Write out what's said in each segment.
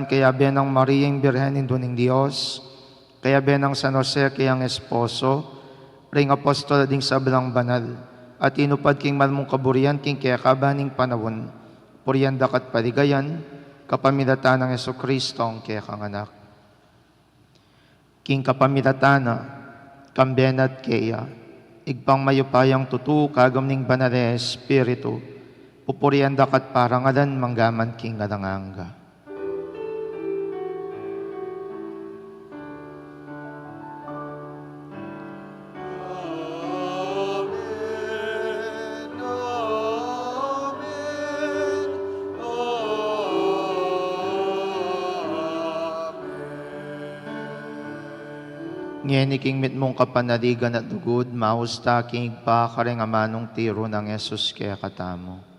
kaya benang Maria yung Birhen ng Diyos, kaya benang San Jose kayang esposo, ring apostol ding sablang banal, at inupad king malmong kaburian king kaya kabaning panawon, purianda kat paligayan, kapamilatan ng Jesucristo ang kaya kang anak. King kapamilatana, kambenat kaya, igpang mayupayang tutu kagamning banale espiritu, pupurianda kat parangalan manggaman king alanganga. Ngeni king mit mong kapanaligan at dugod, mahusta king pa kareng amanong tiro ng Yesus kaya katamo.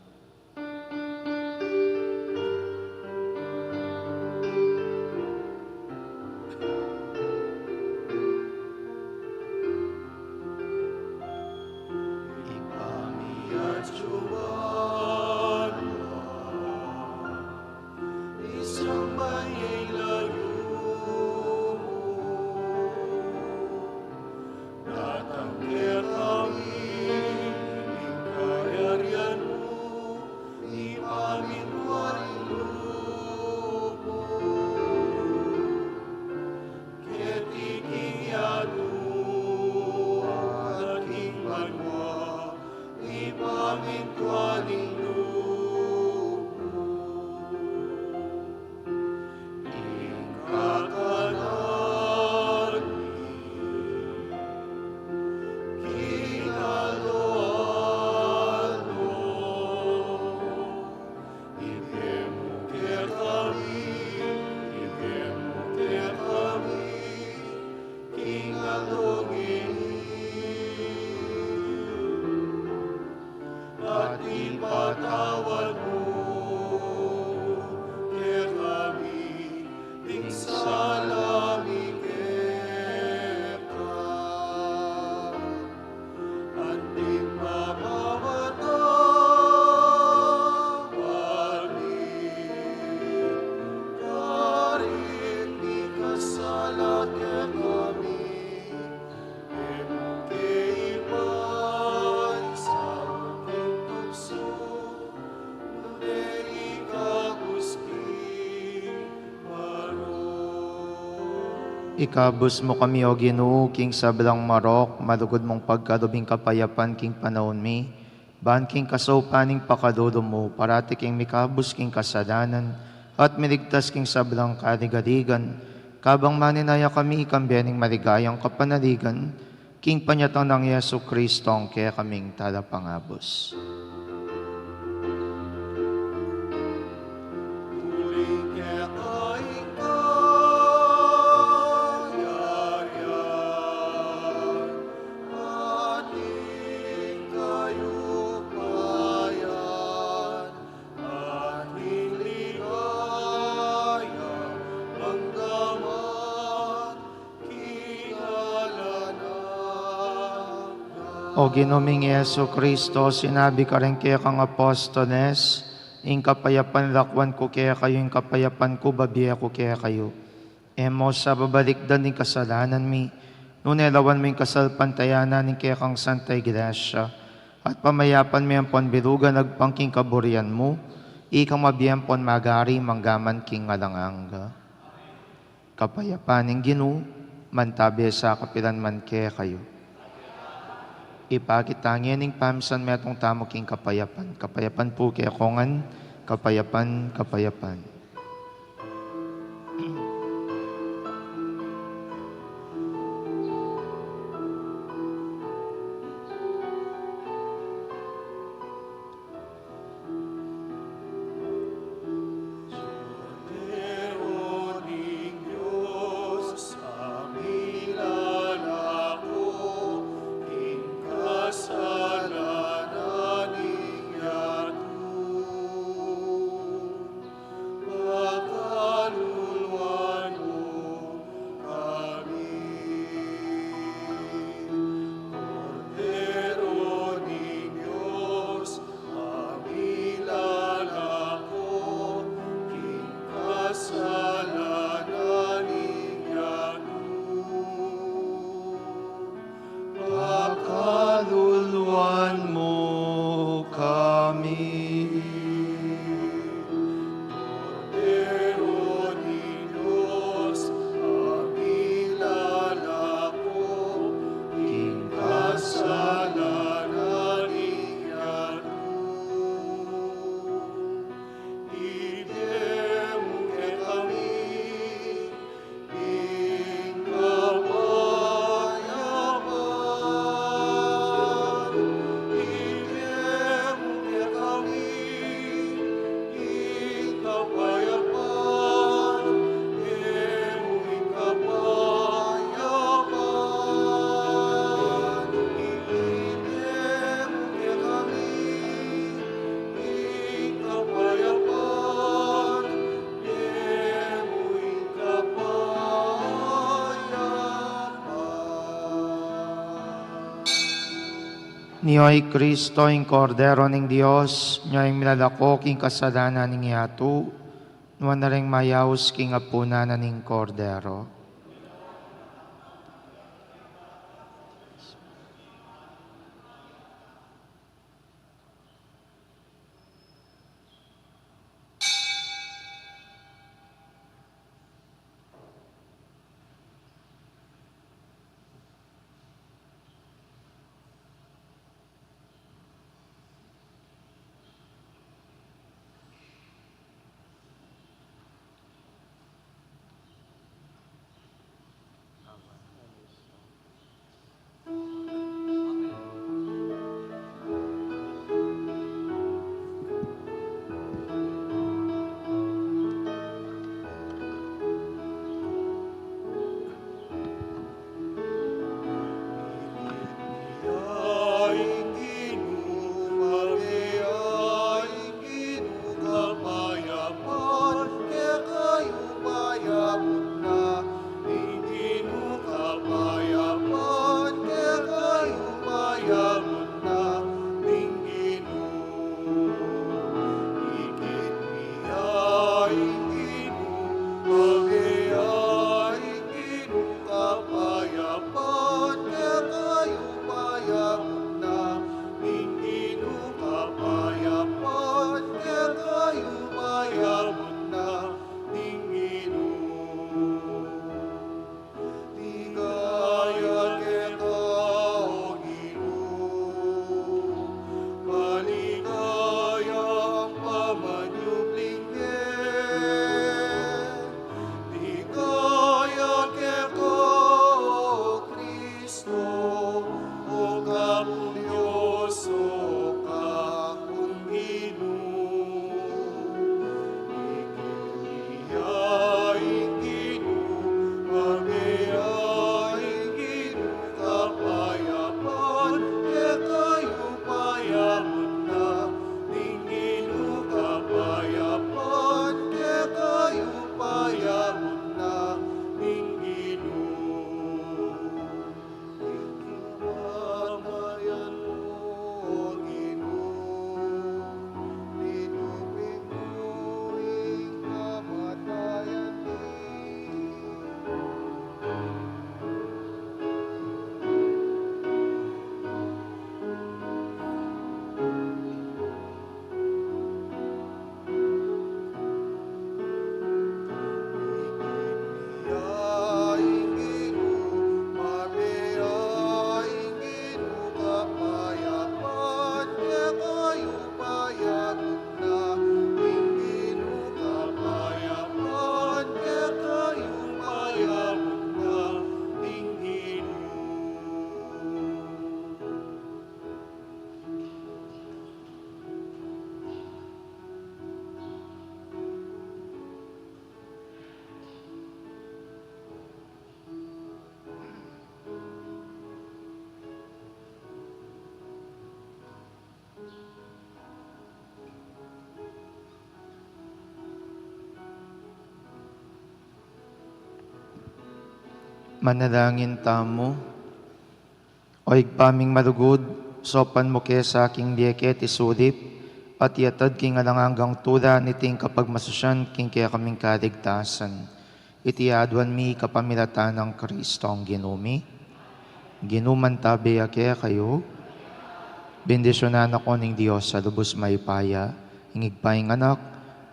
Ikabus mo kami o Ginoo, king sablang marok, malugod mong pagkalubing kapayapan king panahon mi, ban king kasaupaning pakadulo mo, parati king mikabus king kasadanan, at miligtas king sablang kaligaligan, kabang maninaya kami ikambiyaning maligayang kapanaligan, king panyatang ng Yesu Kristo ang kaya kaming talapangabos. O Ginoong Yesu Kristo, sinabi ka rin kaya kang apostoles, ing kapayapan lakwan ko kaya kayo, ing kapayapan ko babiya ko kaya kayo. Emo sa babalikdan ng kasalanan mi, nunelawan mo yung kasalpantayanan ng kaya kang Santa Iglesia, at pamayapan mi ang ponbilugan nagpangking kaburian mo, ikang mabiyempon magari manggaman king alanganga. Kapayapan ng Ginoo, mantabi sa kapilan man kaya kayo. Ipakitangin ng pamsan metong tamo king kapayapan. Kapayapan po kaya kongan, kapayapan, kapayapan. Niyo'y Kristo, yung Kordero ng Diyos, niyo'y milalakok yung kasalanan ng yato, nuwan na rin mayaws king apunan ng Kordero. Manalangin tamo. O igpaming marugod, sopan mo kaya sa aking dieket isulip, at iatad king alangangang tula niting kapag masusyan king kaya kaming kaligtasan. Itiadwan mi kapamilatan ng Kristo ang ginumi. Ginuman tabi kaya kayo. Bendisyonan ako ng Diyos sa lubos may paya, ingigpaing anak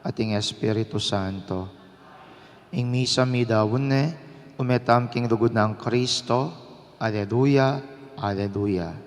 at ing Espiritu Santo. Ing misa mi dawon umetam king lugod ng Kristo. Alleluia, Alleluia.